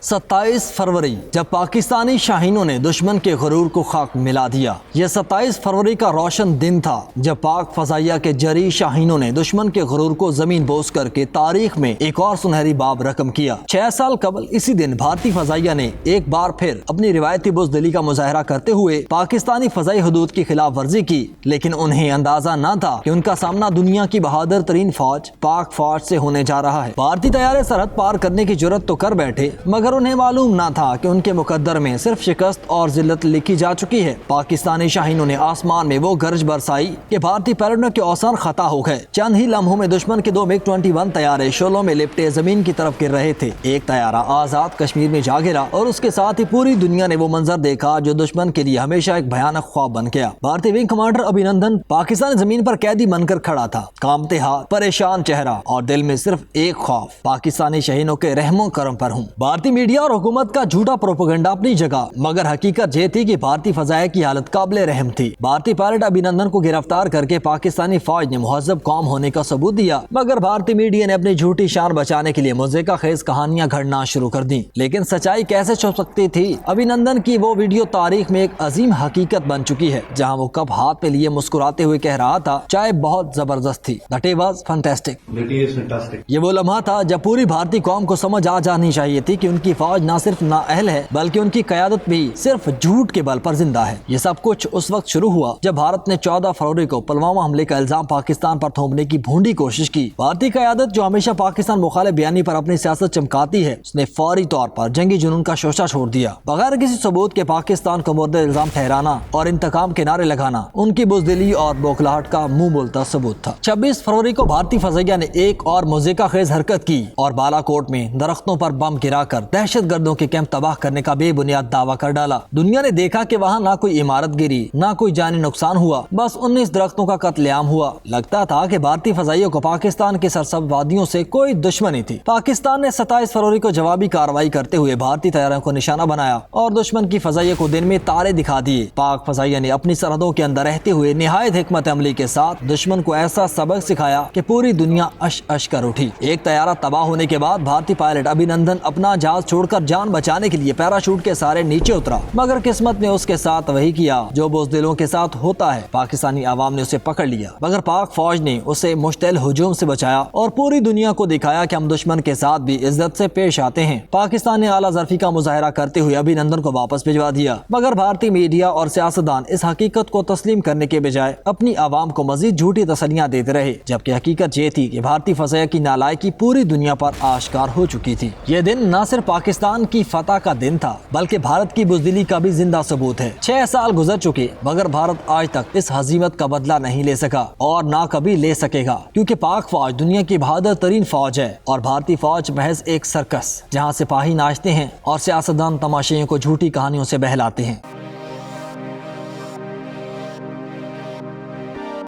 27 فروری جب پاکستانی شاہینوں نے دشمن کے غرور کو خاک ملا دیا۔ یہ 27 فروری کا روشن دن تھا جب پاک فضائیہ کے جری شاہینوں نے دشمن کے غرور کو زمین بوس کر کے تاریخ میں ایک اور سنہری باب رقم کیا۔ 6 سال قبل اسی دن بھارتی فضائیہ نے ایک بار پھر اپنی روایتی بزدلی کا مظاہرہ کرتے ہوئے پاکستانی فضائی حدود کی خلاف ورزی کی، لیکن انہیں اندازہ نہ تھا کہ ان کا سامنا دنیا کی بہادر ترین فوج پاک فوج سے ہونے جا رہا ہے۔ بھارتی طیارے سرحد پار کرنے کی جرت تو کر بیٹھے، مگر انہیں معلوم نہ تھا کہ ان کے مقدر میں صرف شکست اور ذلت لکھی جا چکی ہے۔ پاکستانی شاہینوں نے آسمان میں وہ گرج برسائی کہ بھارتی پیلٹوں کے اوزار خطا ہو گئے۔ چند ہی لمحوں میں دشمن کے 2 MiG-21 طیارے شعلوں میں لپٹے زمین کی طرف گر رہے تھے۔ ایک طیارہ آزاد کشمیر میں جا گرا اور اس کے ساتھ ہی پوری دنیا نے وہ منظر دیکھا جو دشمن کے لیے ہمیشہ ایک بھیانک خواب بن گیا۔ بھارتی ونگ کمانڈر ابھینندن پاکستانی زمین پر قیدی بن کر کھڑا تھا، کانپتے ہاتھ، پریشان چہرہ اور دل میں صرف ایک خوف، پاکستانی شہینوں کے رحم و کرم پر ہوں۔ بھارتی میڈیا اور حکومت کا جھوٹا پروپیگنڈا اپنی جگہ، مگر حقیقت یہ تھی کہ بھارتی فضائیہ کی حالت قابل رحم تھی۔ بھارتی پائلٹ ابھینندن کو گرفتار کر کے پاکستانی فوج نے مہذب قوم ہونے کا ثبوت دیا، مگر بھارتی میڈیا نے اپنی جھوٹی شان بچانے کے لیے مضحکہ خیز کہانیاں گھڑنا شروع کر دیں۔ لیکن سچائی کیسے چھپ سکتی تھی؟ ابھینندن کی وہ ویڈیو تاریخ میں ایک عظیم حقیقت بن چکی ہے، جہاں وہ کپ ہاتھ میں لیے مسکراتے ہوئے کہہ رہا تھا، چائے بہت زبردست تھی، that was fantastic۔ یہ وہ لمحہ تھا جب پوری بھارتی قوم کو سمجھ آ جانی چاہیے تھی کہ ان کی فوج نہ صرف نااہل ہے بلکہ ان کی قیادت بھی صرف جھوٹ کے بل پر زندہ ہے۔ یہ سب کچھ اس وقت شروع ہوا جب بھارت نے 14 فروری کو پلوامہ حملے کا الزام پاکستان پر تھوپنے کی بھونڈی کوشش کی۔ بھارتی قیادت جو ہمیشہ پاکستان مخالف بیانی پر اپنی سیاست چمکاتی ہے، اس نے فوری طور پر جنگی جنون کا شوشہ چھوڑ دیا۔ بغیر کسی ثبوت کے پاکستان کو مورد الزام ٹھہرانا اور انتقام کے نعرے لگانا ان کی بزدلی اور بوکھلاہٹ کا منہ بولتا ثبوت تھا۔ 26 فروری کو بھارتی فضائیہ نے ایک اور مضحکہ خیز حرکت کی اور بالا کوٹ میں درختوں پر بم گرا کر دہشت گردوں کے کیمپ تباہ کرنے کا بے بنیاد دعویٰ کر ڈالا۔ دنیا نے دیکھا کہ وہاں نہ کوئی عمارت گری، نہ کوئی جانی نقصان ہوا، بس 19 درختوں کا قتل عام ہوا۔ لگتا تھا کہ بھارتی فضائیوں کو پاکستان کی سرسبز وادیوں سے کوئی دشمنی تھی۔ پاکستان نے 27 فروری کو جوابی کارروائی کرتے ہوئے بھارتی طیاروں کو نشانہ بنایا اور دشمن کی فضائیہ کو دن میں تارے دکھا دیے۔ پاک فضائیہ نے اپنی سرحدوں کے اندر رہتے ہوئے نہایت حکمت عملی کے ساتھ دشمن کو ایسا سبق سکھایا کہ پوری دنیا اش اش کر اٹھی۔ ایک طیارہ تباہ ہونے کے بعد بھارتی پائلٹ ابھینندن اپنا جہاز چھوڑ کر جان بچانے کے لیے پیراشوٹ کے سارے نیچے اترا، مگر قسمت نے اس کے ساتھ وہی کیا جو بزدلوں کے ساتھ ہوتا ہے۔ پاکستانی عوام نے اسے پکڑ لیا، مگر پاک فوج نے اسے مشتعل ہجوم سے بچایا اور پوری دنیا کو دکھایا کہ ہم دشمن کے ساتھ بھی عزت سے پیش آتے ہیں۔ پاکستان نے اعلیٰ ظرفی کا مظاہرہ کرتے ہوئے ابھینندن کو واپس بھجوا دیا، مگر بھارتی میڈیا اور سیاستدان اس حقیقت کو تسلیم کرنے کے بجائے اپنی عوام کو مزید جھوٹی تسلیاں دیتے رہے، جبکہ حقیقت یہ تھی کہ بھارتی فضائیہ کی نالائکی پوری دنیا پر آشکار ہو چکی تھی۔ یہ دن نہ صرف پاکستان کی فتح کا دن تھا بلکہ بھارت کی بزدلی کا بھی زندہ ثبوت ہے۔ 6 سال گزر چکے مگر بھارت آج تک اس ہزیمت کا بدلہ نہیں لے سکا اور نہ کبھی لے سکے گا، کیونکہ پاک فوج دنیا کی بہادر ترین فوج ہے اور بھارتی فوج محض ایک سرکس جہاں سپاہی ناچتے ہیں اور سیاستدان تماشائیوں کو جھوٹی کہانیوں سے بہلاتے ہیں۔